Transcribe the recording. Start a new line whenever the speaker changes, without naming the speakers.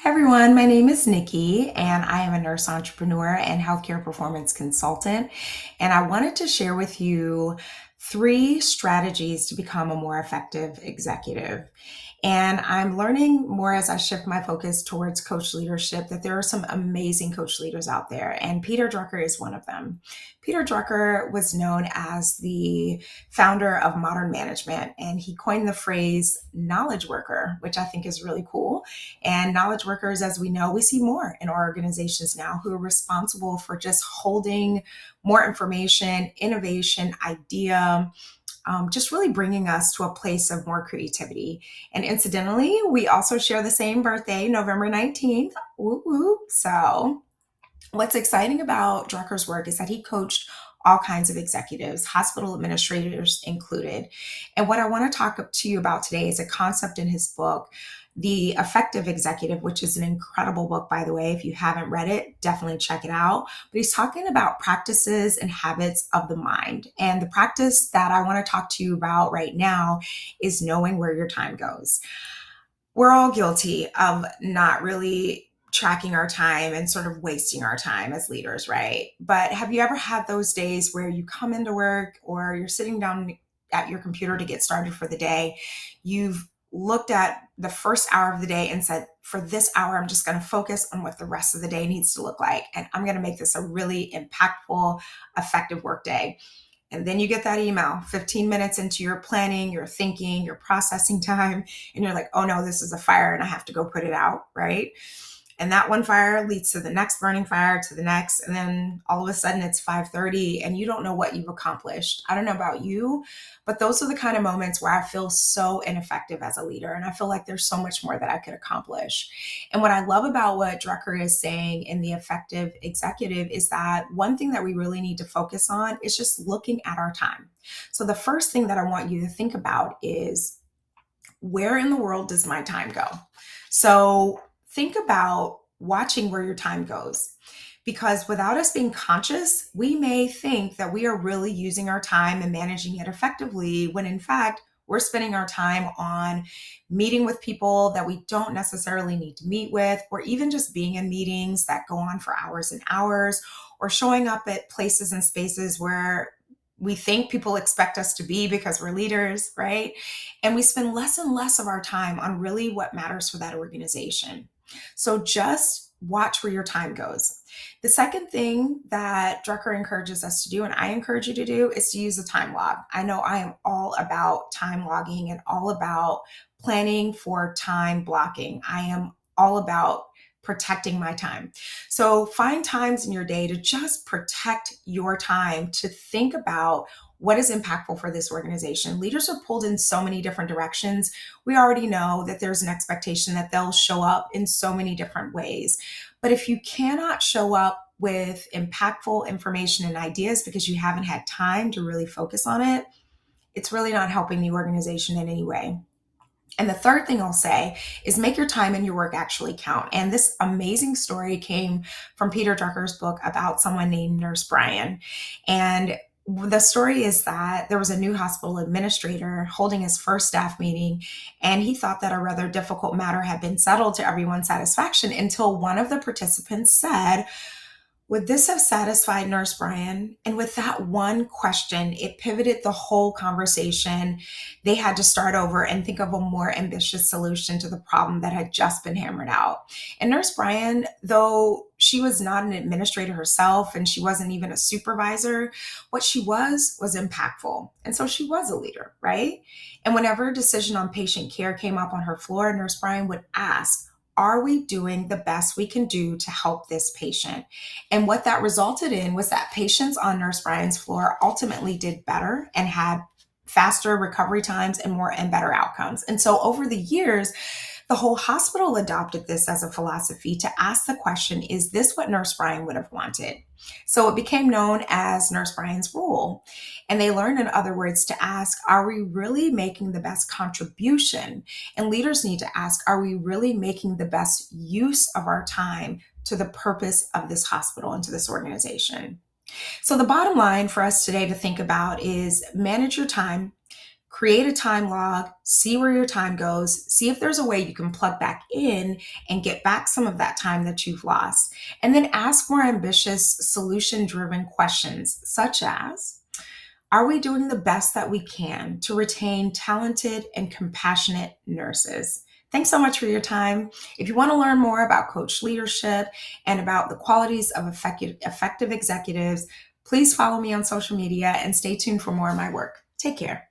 Hi everyone, my name is Nikki and I am a nurse entrepreneur and healthcare performance consultant. And I wanted to share with you three strategies to become a more effective executive. And I'm learning more as I shift my focus towards coach leadership that there are some amazing coach leaders out there, and Peter Drucker is one of them. Peter Drucker was known as the founder of modern management, and he coined the phrase knowledge worker, which I think is really cool. And knowledge workers, as we know, we see more in our organizations now who are responsible for just holding more information, innovation, idea, just really bringing us to a place of more creativity. And incidentally, we also share the same birthday, November 19th. Woo woo. So, what's exciting about Drucker's work is that he coached all kinds of executives, hospital administrators included. And what I want to talk to you about today is a concept in his book, The Effective Executive, which is an incredible book, by the way. If you haven't read it, definitely check it out. But he's talking about practices and habits of the mind. And the practice that I want to talk to you about right now is knowing where your time goes. We're all guilty of not really tracking our time and sort of wasting our time as leaders, right? But have you ever had those days where you come into work or you're sitting down at your computer to get started for the day? You've looked at the first hour of the day and said, for this hour, I'm just going to focus on what the rest of the day needs to look like. And I'm going to make this a really impactful, effective work day. And then you get that email 15 minutes into your planning, your thinking, your processing time, and you're like, oh no, this is a fire and I have to go put it out, right? And that one fire leads to the next burning fire, to the next, and then all of a sudden it's 5:30 and you don't know what you've accomplished. I don't know about you, but those are the kind of moments where I feel so ineffective as a leader, and I feel like there's so much more that I could accomplish. And what I love about what Drucker is saying in The Effective Executive is that one thing that we really need to focus on is just looking at our time. So the first thing that I want you to think about is, where in the world does my time go? So think about watching where your time goes. Because without us being conscious, we may think that we are really using our time and managing it effectively, when in fact, we're spending our time on meeting with people that we don't necessarily need to meet with, or even just being in meetings that go on for hours and hours, or showing up at places and spaces where we think people expect us to be because we're leaders, right? And we spend less and less of our time on really what matters for that organization. So just watch where your time goes. The second thing that Drucker encourages us to do, and I encourage you to do, is to use a time log. I know I am all about time logging and all about planning for time blocking. I am all about protecting my time. So find times in your day to just protect your time, to think about what is impactful for this organization. Leaders are pulled in so many different directions. We already know that there's an expectation that they'll show up in so many different ways. But if you cannot show up with impactful information and ideas because you haven't had time to really focus on it, it's really not helping the organization in any way. And the third thing I'll say is, make your time and your work actually count. And this amazing story came from Peter Drucker's book about someone named Nurse Brian. And the story is that there was a new hospital administrator holding his first staff meeting, and he thought that a rather difficult matter had been settled to everyone's satisfaction, until one of the participants said, would this have satisfied Nurse Brian? And with that one question, it pivoted the whole conversation. They had to start over and think of a more ambitious solution to the problem that had just been hammered out. And Nurse Brian, though she was not an administrator herself and she wasn't even a supervisor, what she was impactful. And so she was a leader, right? And whenever a decision on patient care came up on her floor, Nurse Brian would ask, are we doing the best we can do to help this patient? And what that resulted in was that patients on Nurse Brian's floor ultimately did better and had faster recovery times and more and better outcomes. And so over the years, the whole hospital adopted this as a philosophy to ask the question, is this what Nurse Brian would have wanted? So it became known as Nurse Brian's rule. And they learned, in other words, to ask, are we really making the best contribution? And leaders need to ask, are we really making the best use of our time to the purpose of this hospital and to this organization? So the bottom line for us today to think about is, manage your time, Create a time log, see where your time goes, see if there's a way you can plug back in and get back some of that time that you've lost. And then ask more ambitious, solution driven questions, such as, are we doing the best that we can to retain talented and compassionate nurses? Thanks so much for your time. If you want to learn more about coach leadership and about the qualities of effective executives, please follow me on social media and stay tuned for more of my work. Take care.